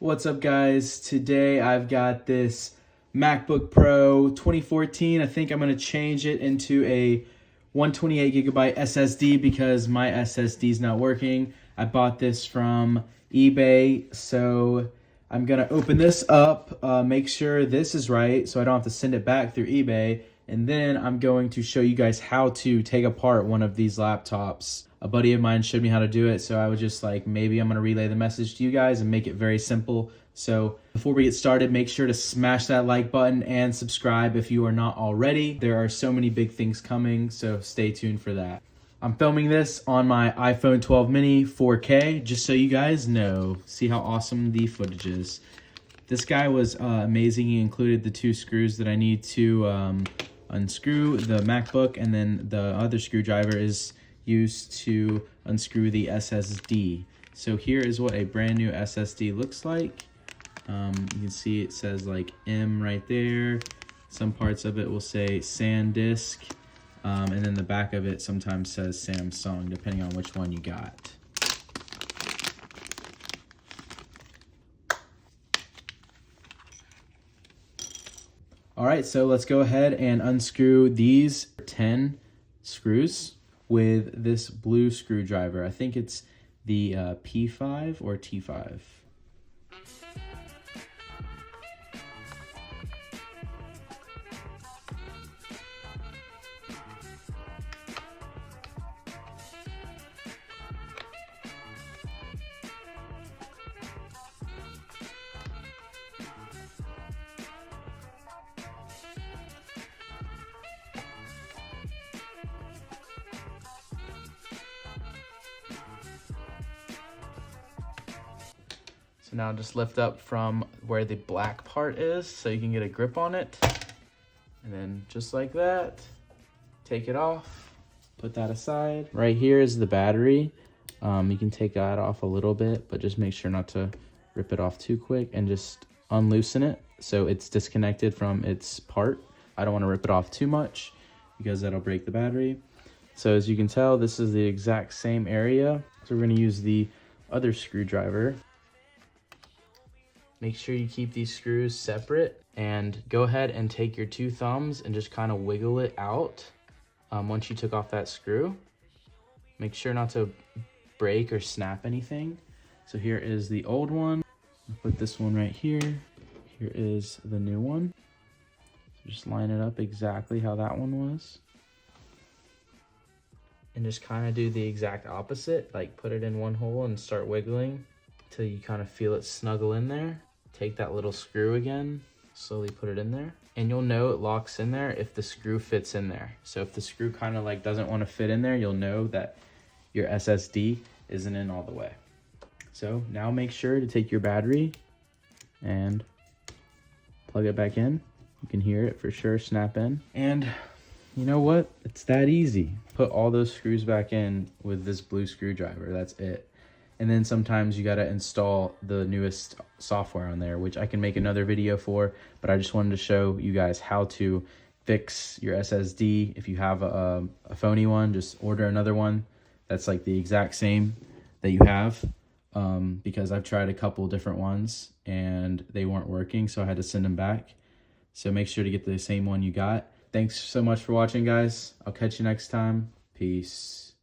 What's up, guys? Today I've got this MacBook Pro 2014. I think I'm going to change it into a 128 gigabyte SSD because my SSD is not working. I bought this from eBay, so I'm going to open this up, make sure this is right so I don't have to send it back through eBay, and then I'm going to show you guys how to take apart one of these laptops. A buddy of mine showed me how to do it, so I was just like, maybe I'm going to relay the message to you guys and make it very simple. So before we get started, make sure to smash that like button and subscribe if you are not already. There are so many big things coming, so stay tuned for that. I'm filming this on my iPhone 12 mini 4K, just so you guys know. See how awesome the footage is. This guy was amazing. He included the 2 screws that I need to unscrew the MacBook, and then the other screwdriver is used to unscrew the SSD. So here is what a brand new SSD looks like. You can see it says like M right there. Some parts of it will say SanDisk, and then the back of it sometimes says Samsung, depending on which one you got. All right, so let's go ahead and unscrew these 10 screws with this blue screwdriver. I think it's the P5 or T5. So now just lift up from where the black part is so you can get a grip on it. And then just like that, take it off, put that aside. Right here is the battery. You can take that off a little bit, but just make sure not to rip it off too quick and just unloosen it so it's disconnected from its part. I don't want to rip it off too much because that'll break the battery. So as you can tell, this is the exact same area. So we're going to use the other screwdriver. Make sure you keep these screws separate and go ahead and take your 2 thumbs and just kind of wiggle it out once you took off that screw. Make sure not to break or snap anything. So here is the old one. I'll put this one right here. Here is the new one. Just line it up exactly how that one was. And just kind of do the exact opposite, like put it in one hole and start wiggling until you kind of feel it snuggle in there. Take that little screw again, slowly put it in there. And you'll know it locks in there if the screw fits in there. So if the screw kind of like doesn't want to fit in there, you'll know that your SSD isn't in all the way. So now make sure to take your battery and plug it back in. You can hear it for sure snap in. And you know what? It's that easy. Put all those screws back in with this blue screwdriver. That's it. And then sometimes you got to install the newest software on there, which I can make another video for, but I just wanted to show you guys how to fix your SSD. If you have a phony one, just order another one that's like the exact same that you have, because I've tried a couple different ones and they weren't working, so I had to send them back. So make sure to get the same one you got. Thanks so much for watching, guys. I'll catch you next time. Peace.